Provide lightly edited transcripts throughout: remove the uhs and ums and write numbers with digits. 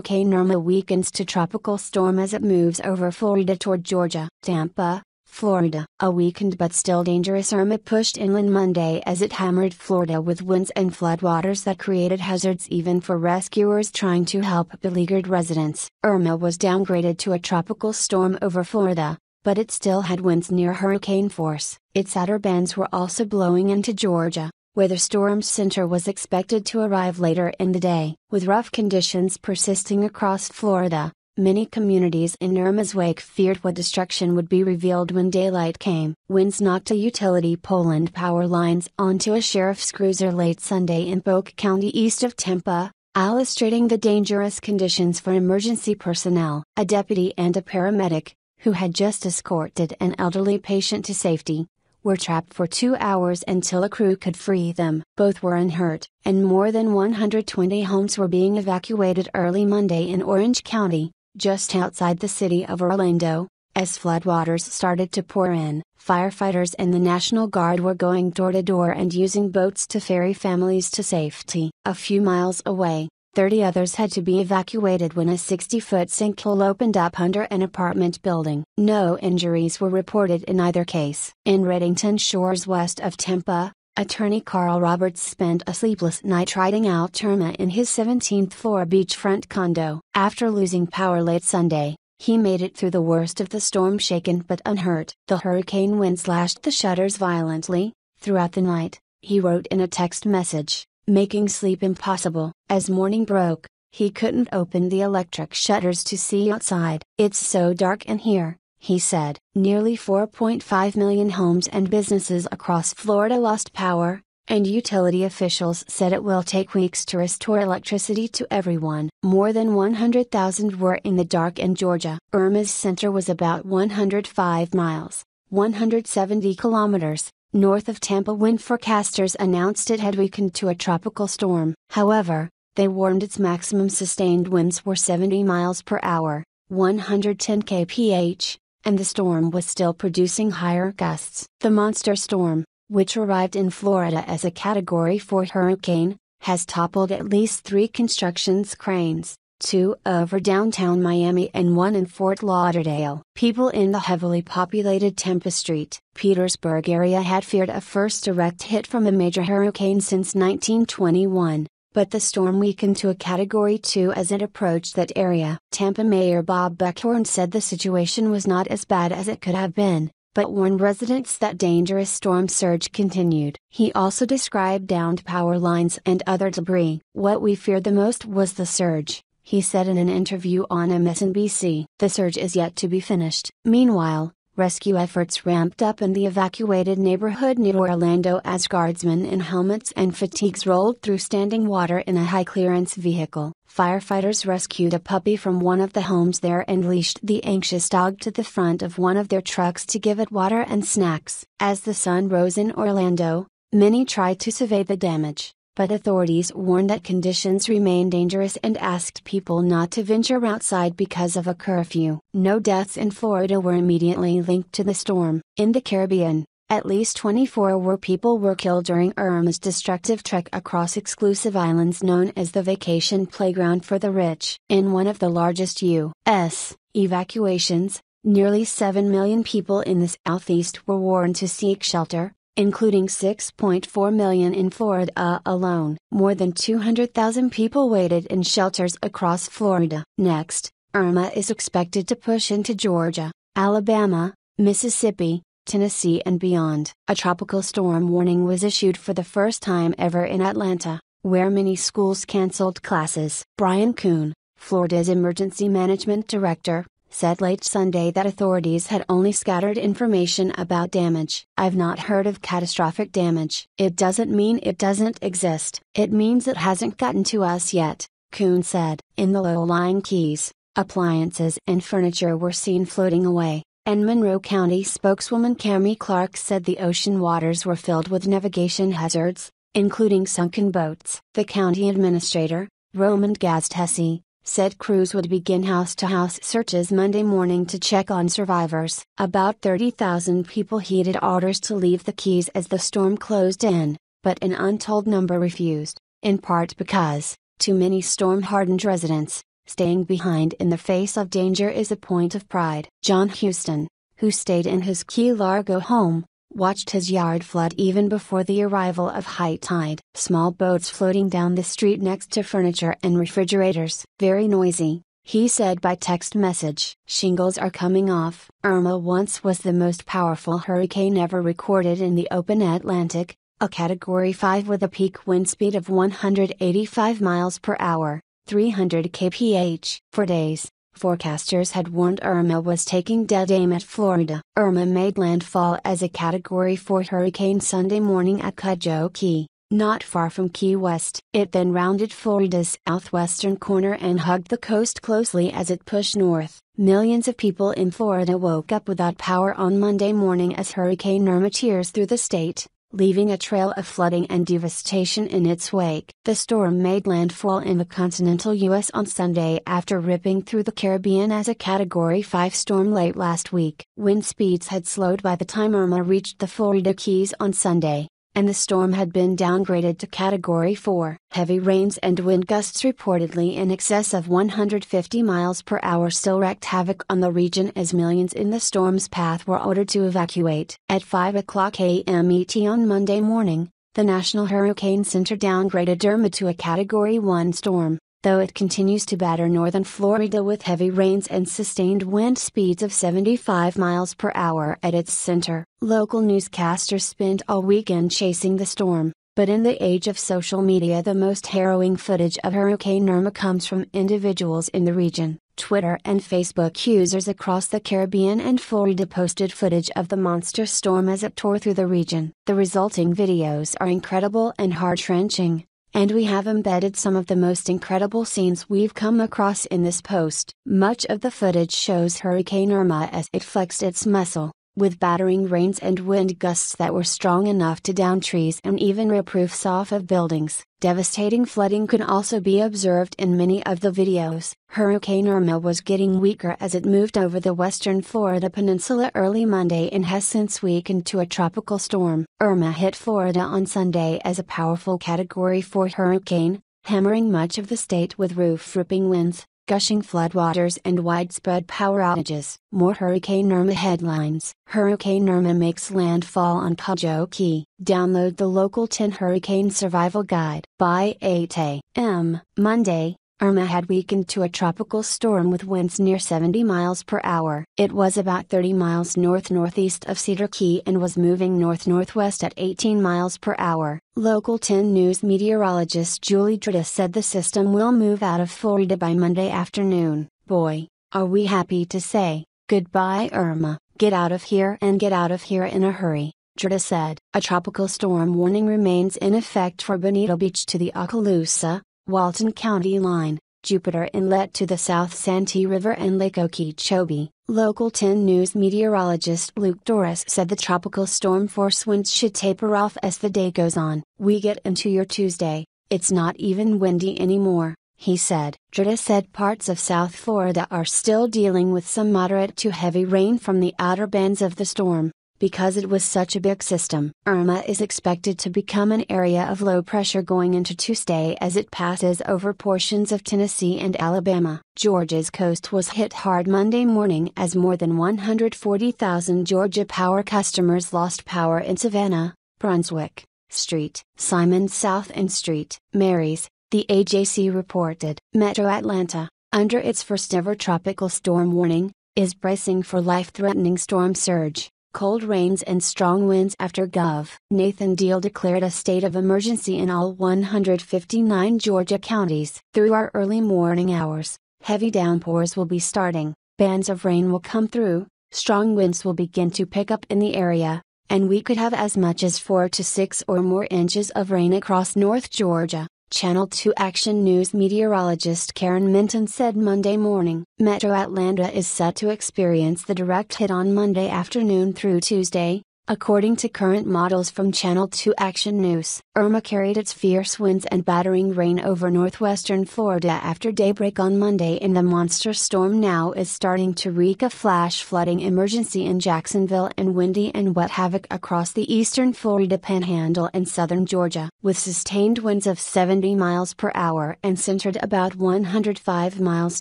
Hurricane Irma weakens to tropical storm as it moves over Florida toward Georgia. Tampa, Florida. A weakened but still dangerous Irma pushed inland Monday as it hammered Florida with winds and floodwaters that created hazards even for rescuers trying to help beleaguered residents. Irma was downgraded to a tropical storm over Florida, but it still had winds near hurricane force. Its outer bands were also blowing into Georgia, where the storm's center was expected to arrive later in the day. With rough conditions persisting across Florida, many communities in Irma's wake feared what destruction would be revealed when daylight came. Winds knocked a utility pole and power lines onto a sheriff's cruiser late Sunday in Polk County east of Tampa, illustrating the dangerous conditions for emergency personnel. A deputy and a paramedic, who had just escorted an elderly patient to safety, were trapped for 2 hours until a crew could free them. Both were unhurt, and more than 120 homes were being evacuated early Monday in Orange County, just outside the city of Orlando, as floodwaters started to pour in. Firefighters and the National Guard were going door to door and using boats to ferry families to safety. A few miles away, 30 others had to be evacuated when a 60-foot sinkhole opened up under an apartment building. No injuries were reported in either case. In Redington Shores west of Tampa, attorney Carl Roberts spent a sleepless night riding out Irma in his 17th-floor beachfront condo. After losing power late Sunday, he made it through the worst of the storm shaken but unhurt. The hurricane winds lashed the shutters violently throughout the night, he wrote in a text message, making sleep impossible. As morning broke, he couldn't open the electric shutters to see outside. "It's so dark in here," he said. Nearly 4.5 million homes and businesses across Florida lost power, and utility officials said it will take weeks to restore electricity to everyone. More than 100,000 were in the dark in Georgia. Irma's center was about 105 miles, 170 kilometers, north of Tampa when forecasters announced it had weakened to a tropical storm. However, they warned its maximum sustained winds were 70 miles per hour, 110 kph, and the storm was still producing higher gusts. The monster storm, which arrived in Florida as a Category 4 hurricane, has toppled at least 3 construction cranes, 2 over downtown Miami and 1 in Fort Lauderdale. People in the heavily populated Tampa St. Petersburg area had feared a first direct hit from a major hurricane since 1921, but the storm weakened to a Category 2 as it approached that area. Tampa Mayor Bob Buckhorn said the situation was not as bad as it could have been, but warned residents that dangerous storm surge continued. He also described downed power lines and other debris. "What we feared the most was the surge," he said in an interview on MSNBC. "The surge is yet to be finished." Meanwhile, rescue efforts ramped up in the evacuated neighborhood near Orlando as guardsmen in helmets and fatigues rolled through standing water in a high-clearance vehicle. Firefighters rescued a puppy from one of the homes there and leashed the anxious dog to the front of one of their trucks to give it water and snacks. As the sun rose in Orlando, many tried to survey the damage, but authorities warned that conditions remain dangerous and asked people not to venture outside because of a curfew. No deaths in Florida were immediately linked to the storm. In the Caribbean, at least 24 people were killed during Irma's destructive trek across exclusive islands known as the vacation playground for the rich. In one of the largest U.S. evacuations, nearly 7 million people in the Southeast were warned to seek shelter, including 6.4 million in Florida alone. More than 200,000 people waited in shelters across Florida. Next, Irma is expected to push into Georgia, Alabama, Mississippi, Tennessee and beyond. A tropical storm warning was issued for the first time ever in Atlanta, where many schools canceled classes. Brian Kuhn, Florida's emergency management director, said late Sunday that authorities had only scattered information about damage. "I've not heard of catastrophic damage. It doesn't mean it doesn't exist. It means it hasn't gotten to us yet," Kuhn said. In the low-lying Keys, appliances and furniture were seen floating away, and Monroe County spokeswoman Cami Clark said the ocean waters were filled with navigation hazards, including sunken boats. The county administrator, Roman Gaztesi, said crews would begin house-to-house searches Monday morning to check on survivors. About 30,000 people heeded orders to leave the Keys as the storm closed in, but an untold number refused, in part because too many storm-hardened residents, Staying behind in the face of danger is a point of pride. John Houston, who stayed in his Key Largo home, watched his yard flood even before the arrival of high tide. Small boats floating down the street next to furniture and refrigerators. Very noisy, he said by text message. Shingles are coming off. Irma once was the most powerful hurricane ever recorded in the open Atlantic, a Category 5 with a peak wind speed of 185 miles per hour, 300 kph. For days, forecasters had warned Irma was taking dead aim at Florida. Irma made landfall as a Category 4 hurricane Sunday morning at Cudjoe Key, not far from Key West. It then rounded Florida's southwestern corner and hugged the coast closely as it pushed north. Millions of people in Florida woke up without power on Monday morning as Hurricane Irma tears through the state, leaving a trail of flooding and devastation in its wake. The storm made landfall in the continental U.S. on Sunday after ripping through the Caribbean as a Category 5 storm late last week. Wind speeds had slowed by the time Irma reached the Florida Keys on Sunday, and the storm had been downgraded to Category 4. Heavy rains and wind gusts reportedly in excess of 150 miles per hour still wreaked havoc on the region as millions in the storm's path were ordered to evacuate. At 5 o'clock a.m. ET on Monday morning, the National Hurricane Center downgraded Irma to a Category 1 storm, though it continues to batter northern Florida with heavy rains and sustained wind speeds of 75 miles per hour at its center. Local newscasters spent all weekend chasing the storm, but in the age of social media, the most harrowing footage of Hurricane Irma comes from individuals in the region. Twitter and Facebook users across the Caribbean and Florida posted footage of the monster storm as it tore through the region. The resulting videos are incredible and heart-wrenching, and we have embedded some of the most incredible scenes we've come across in this post. Much of the footage shows Hurricane Irma as it flexed its muscle, with battering rains and wind gusts that were strong enough to down trees and even rip roofs off of buildings. Devastating flooding could also be observed in many of the videos. Hurricane Irma was getting weaker as it moved over the western Florida peninsula early Monday and has since weakened to a tropical storm. Irma hit Florida on Sunday as a powerful Category 4 hurricane, hammering much of the state with roof-ripping winds, gushing floodwaters and widespread power outages. More Hurricane Irma headlines. Hurricane Irma makes landfall on Cudjoe Key. Download the local 10 Hurricane Survival Guide. By 8 a.m. Monday, Irma had weakened to a tropical storm with winds near 70 miles per hour. It was about 30 miles north-northeast of Cedar Key and was moving north-northwest at 18 miles per hour. Local 10 News meteorologist Julie Drita said the system will move out of Florida by Monday afternoon. Boy, are we happy to say goodbye, Irma. Get out of here and get out of here in a hurry, Drita said. A tropical storm warning remains in effect for Bonito Beach to the Okaloosa, Walton County line, Jupiter Inlet to the South Santee River and Lake Okeechobee. Local 10 News meteorologist Luke Doris said the tropical storm force winds should taper off as the day goes on. We get into your Tuesday, it's not even windy anymore, he said. Drita said parts of South Florida are still dealing with some moderate to heavy rain from the outer bands of the storm, because it was such a big system. Irma is expected to become an area of low pressure going into Tuesday as it passes over portions of Tennessee and Alabama. Georgia's coast was hit hard Monday morning as more than 140,000 Georgia Power customers lost power in Savannah, Brunswick, Street, Simon South and Street. Marys, the AJC reported. Metro Atlanta, under its first ever tropical storm warning, is bracing for life-threatening storm surge, cold rains and strong winds after Gov. Nathan Deal declared a state of emergency in all 159 Georgia counties. Through our early morning hours, heavy downpours will be starting, bands of rain will come through, strong winds will begin to pick up in the area, and we could have as much as 4 to 6 or more inches of rain across North Georgia, Channel 2 Action News meteorologist Karen Minton said Monday morning. Metro Atlanta is set to experience the direct hit on Monday afternoon through Tuesday, According to current models from Channel 2 Action News, Irma carried its fierce winds and battering rain over northwestern Florida after daybreak on Monday, and the monster storm now is starting to wreak a flash flooding emergency in Jacksonville and windy and wet havoc across the eastern Florida panhandle and southern Georgia. With sustained winds of 70 miles per hour and centered about 105 miles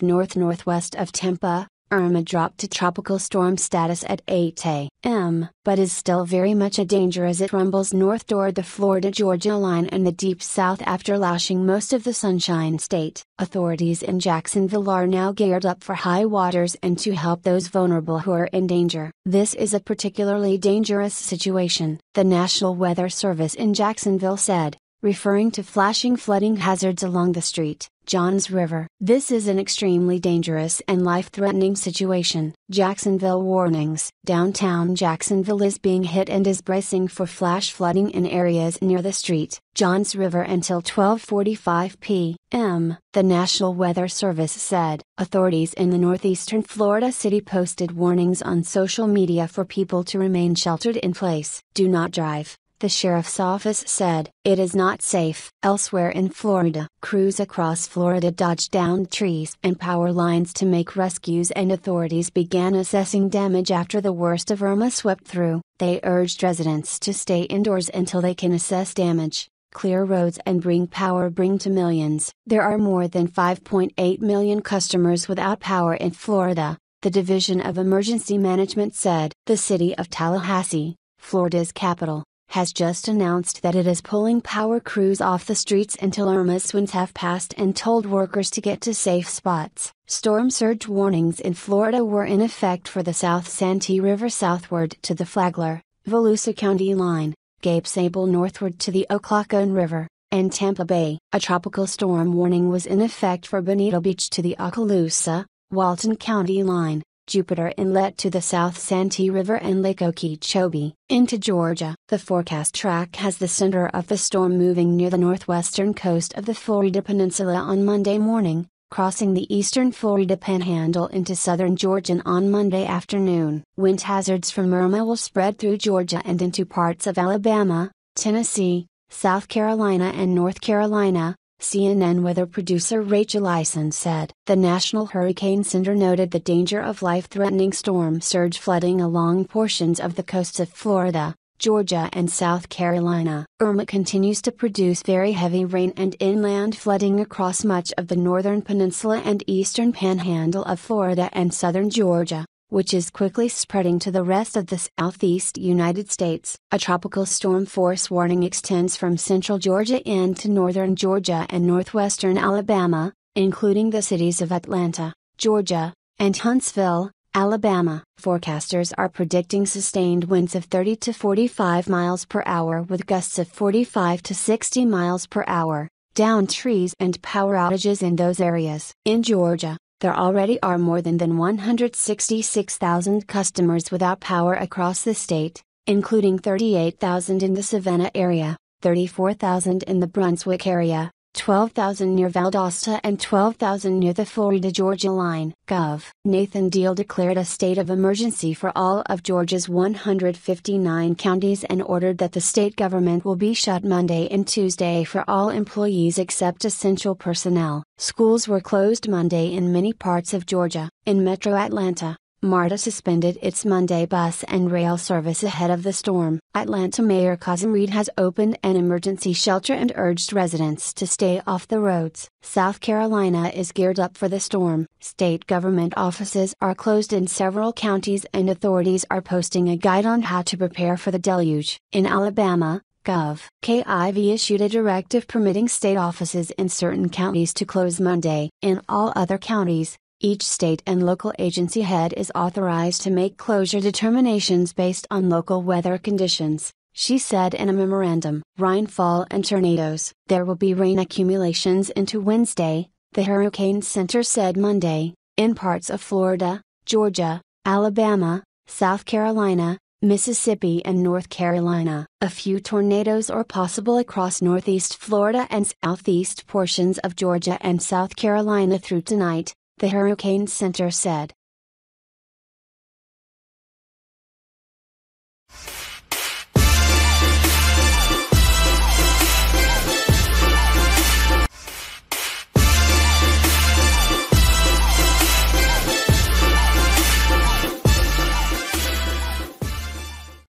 north-northwest of Tampa, Irma dropped to tropical storm status at 8 a.m., but is still very much a danger as it rumbles north toward the Florida-Georgia line and the deep south after lashing most of the Sunshine State. Authorities in Jacksonville are now geared up for high waters and to help those vulnerable who are in danger. This is a particularly dangerous situation, the National Weather Service in Jacksonville said, referring to flashing flooding hazards along the St. Johns River. This is an extremely dangerous and life-threatening situation. Jacksonville warnings. Downtown Jacksonville is being hit and is bracing for flash flooding in areas near the St. Johns River until 12:45 p.m., the National Weather Service said. Authorities in the northeastern Florida city posted warnings on social media for people to remain sheltered in place. Do not drive, the sheriff's office said. It is not safe. Elsewhere in Florida, crews across Florida dodged downed trees and power lines to make rescues, and authorities began assessing damage after the worst of Irma swept through. They urged residents to stay indoors until they can assess damage, clear roads and bring power to millions. There are more than 5.8 million customers without power in Florida, the Division of Emergency Management said. The city of Tallahassee, Florida's capital, has just announced that it is pulling power crews off the streets until Irma's winds have passed and told workers to get to safe spots. Storm surge warnings in Florida were in effect for the South Santee River southward to the Flagler, Volusia County line, Cape Sable northward to the Occoquan River, and Tampa Bay. A tropical storm warning was in effect for Bonito Beach to the Okaloosa, Walton County line, Jupiter Inlet to the South Santee River and Lake Okeechobee, into Georgia. The forecast track has the center of the storm moving near the northwestern coast of the Florida Peninsula on Monday morning, crossing the eastern Florida Panhandle into southern Georgia on Monday afternoon. Wind hazards from Irma will spread through Georgia and into parts of Alabama, Tennessee, South Carolina and North Carolina, CNN weather producer Rachel Eisen said. The National Hurricane Center noted the danger of life-threatening storm surge flooding along portions of the coasts of Florida, Georgia and South Carolina. Irma continues to produce very heavy rain and inland flooding across much of the northern peninsula and eastern panhandle of Florida and southern Georgia, which is quickly spreading to the rest of the southeast United States. A tropical storm force warning extends from central Georgia into northern Georgia and northwestern Alabama, including the cities of Atlanta, Georgia, and Huntsville, Alabama. Forecasters are predicting sustained winds of 30 to 45 miles per hour with gusts of 45 to 60 miles per hour, downed trees and power outages in those areas. In Georgia, there already are more than 166,000 customers without power across the state, including 38,000 in the Savannah area, 34,000 in the Brunswick area, 12,000 near Valdosta and 12,000 near the Florida-Georgia line. Gov. Nathan Deal declared a state of emergency for all of Georgia's 159 counties and ordered that the state government will be shut Monday and Tuesday for all employees except essential personnel. Schools were closed Monday in many parts of Georgia. In Metro Atlanta, MARTA suspended its Monday bus and rail service ahead of the storm. Atlanta Mayor Kazim Reed has opened an emergency shelter and urged residents to stay off the roads. South Carolina is geared up for the storm. State government offices are closed in several counties and authorities are posting a guide on how to prepare for the deluge. In Alabama, Gov. KIV issued a directive permitting state offices in certain counties to close Monday. In all other counties, each state and local agency head is authorized to make closure determinations based on local weather conditions, she said in a memorandum. Rainfall and tornadoes. There will be rain accumulations into Wednesday, the Hurricane Center said Monday, in parts of Florida, Georgia, Alabama, South Carolina, Mississippi and North Carolina. A few tornadoes are possible across northeast Florida and southeast portions of Georgia and South Carolina through tonight, the Hurricane Center said.